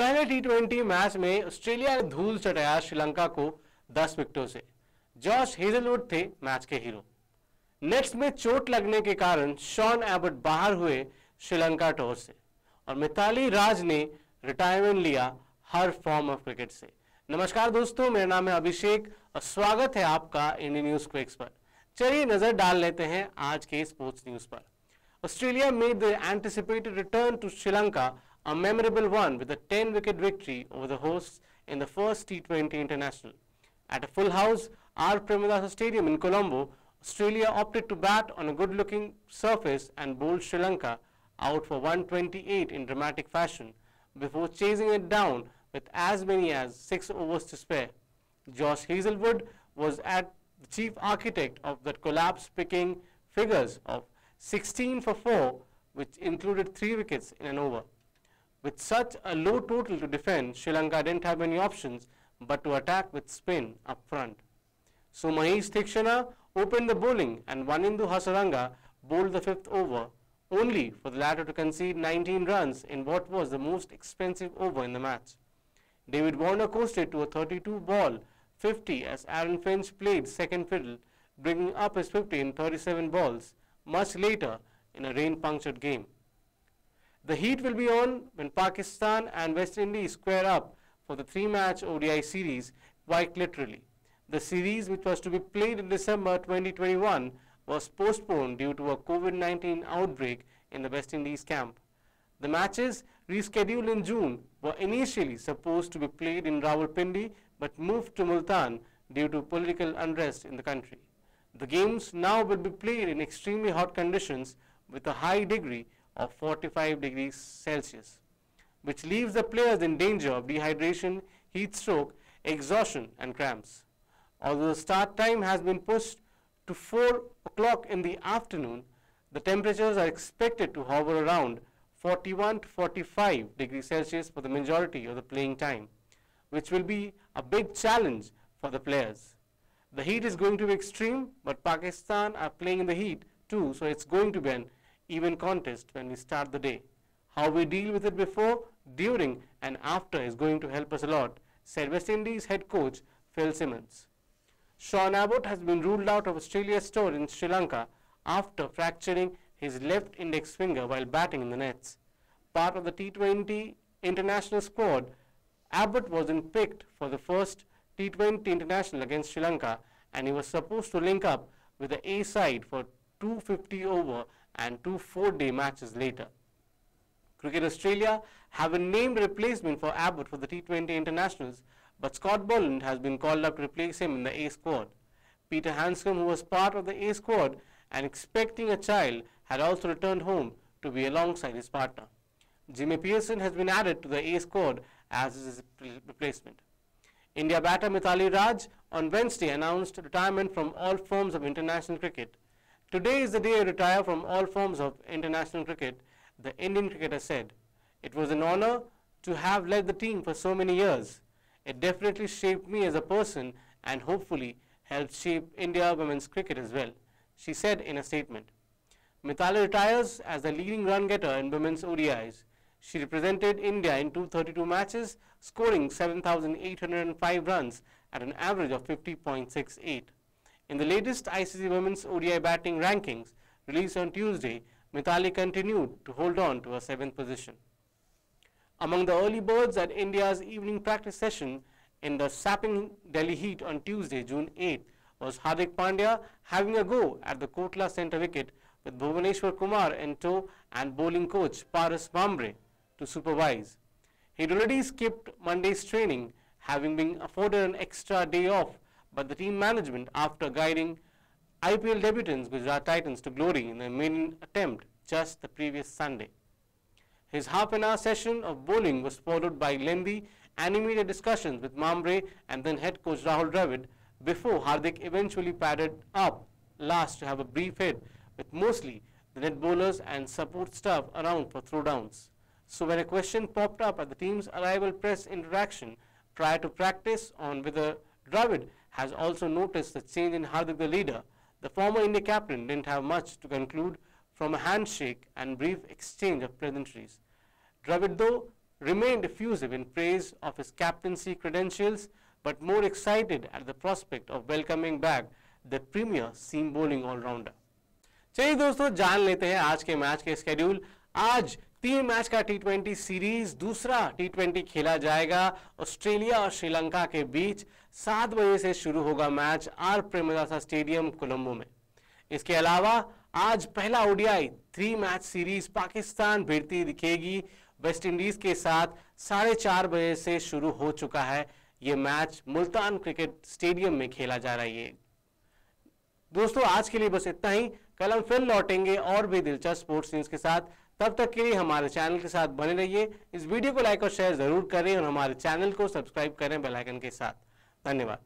पहले टी20 मैच में ऑस्ट्रेलिया ने धूल चटाया श्रीलंका को 10 विकेटों से। जॉश हेजलवुड थे मैच के हीरो। नेट्स में चोट लगने के कारण शॉन एबट बाहर हुए श्रीलंका टूर से और मिताली राज ने रिटायरमेंट लिया हर फॉर्म ऑफ क्रिकेट से। नमस्कार दोस्तों, मेरा नाम है अभिषेक और स्वागत है आपका इंडियन न्यूज क्विक्स पर। चलिए नजर डाल लेते हैं आज के स्पोर्ट्स न्यूज पर। Australia made the anticipated return to Sri Lanka, a memorable one with a 10-wicket victory over the hosts in the first T20 International. At a full house, R. Premadasa Stadium in Colombo, Australia opted to bat on a good-looking surface and bowled Sri Lanka out for 128 in dramatic fashion before chasing it down with as many as 6 overs to spare. Josh Hazlewood was at the chief architect of that collapse, picking figures of 16 for 4, which included 3 wickets in an over. With such a low total to defend, Sri Lanka didn't have many options but to attack with spin up front. So Mahesh Theekshana opened the bowling and Wanindu Hasaranga bowled the 5th over, only for the latter to concede 19 runs in what was the most expensive over in the match. David Warner coasted to a 32-ball 50 as Aaron Finch played second fiddle, bringing up his 50 in 37 balls, much later in a rain-punctured game. The heat will be on when Pakistan and West Indies square up for the 3-match ODI series, quite literally. The series, which was to be played in December 2021, was postponed due to a COVID-19 outbreak in the West Indies camp. The matches, rescheduled in June, were initially supposed to be played in Rawalpindi but moved to Multan due to political unrest in the country. The games now will be played in extremely hot conditions with a high degree of 45 degrees Celsius, which leaves the players in danger of dehydration, heat stroke, exhaustion and cramps. Although the start time has been pushed to 4 o'clock in the afternoon, the temperatures are expected to hover around 41 to 45 degrees Celsius for the majority of the playing time, which will be a big challenge for the players. The heat is going to be extreme, but Pakistan are playing in the heat too, so it's going to be an even contest when we start the day. How we deal with it before, during and after is going to help us a lot, said West Indies head coach Phil Simmons. Sean Abbott has been ruled out of Australia's tour in Sri Lanka after fracturing his left index finger while batting in the nets. Part of the T20 International squad, Abbott wasn't picked for the first T20 International against Sri Lanka, and he was supposed to link up with the A side for 250 over and 2 4-day matches later. Cricket Australia have a named replacement for Abbott for the T20 Internationals, but Scott Boland has been called up to replace him in the A squad. Peter Handscomb, who was part of the A squad and expecting a child, had also returned home to be alongside his partner. Jimmy Pearson has been added to the A squad as his replacement. India batter Mithali Raj on Wednesday announced retirement from all forms of international cricket. Today is the day I retire from all forms of international cricket, the Indian cricketer said. It was an honor to have led the team for so many years. It definitely shaped me as a person and hopefully helped shape India women's cricket as well, she said in a statement. Mithali retires as the leading run getter in women's ODIs. She represented India in 232 matches, scoring 7,805 runs at an average of 50.68. In the latest ICC Women's ODI batting rankings released on Tuesday, Mithali continued to hold on to her 7th position. Among the early birds at India's evening practice session in the sapping Delhi heat on Tuesday, June 8, was Hardik Pandya having a go at the Kotla centre wicket with Bhuvneshwar Kumar in tow and bowling coach Paras Mhambrey to supervise. He'd already skipped Monday's training, having been afforded an extra day off by the team management after guiding IPL debutants Gujarat Titans to glory in their maiden attempt just the previous Sunday. His half-an-hour session of bowling was followed by lengthy animated discussions with Mhambrey and then head coach Rahul Dravid before Hardik eventually padded up last to have a brief hit with mostly the net bowlers and support staff around for throwdowns. So when a question popped up at the team's arrival press interaction prior to practice on whether Dravid has also noticed the change in Hardik the leader, the former India captain didn't have much to conclude from a handshake and brief exchange of pleasantries. Dravid, though, remained effusive in praise of his captaincy credentials, but more excited at the prospect of welcoming back the premier seam bowling all-rounder. चलिए दोस्तों, जान लेते हैं आज के match के schedule. आज 3 match का T20 सीरीज, दूसरा T20 खेला जाएगा ऑस्ट्रेलिया और श्रीलंका के बीच। 7 बजे से शुरू होगा match R Premadasa stadium Colombo में। इसके अलावा आज पहला ODI 3 मैच सीरीज पाकिस्तान भिड़ती दिखेगी वेस्ट इंडीज के साथ। 4:30 बजे से शुरू हो चुका है ये मैच, मुल्तान क्रिकेट स्टेडियम में खेला जा रहा है। दोस्तों, आज के लिए बस इतना ही। कल हम फिर लौटेंगे और भी दिलचस्प स्पोर्ट्स न्यूज के साथ। तब तक के लिए हमारे चैनल के साथ बने रहिए। इस वीडियो को लाइक और शेयर जरूर करें और हमारे चैनल को सब्सक्राइब करें बेल आइकन के साथ। धन्यवाद।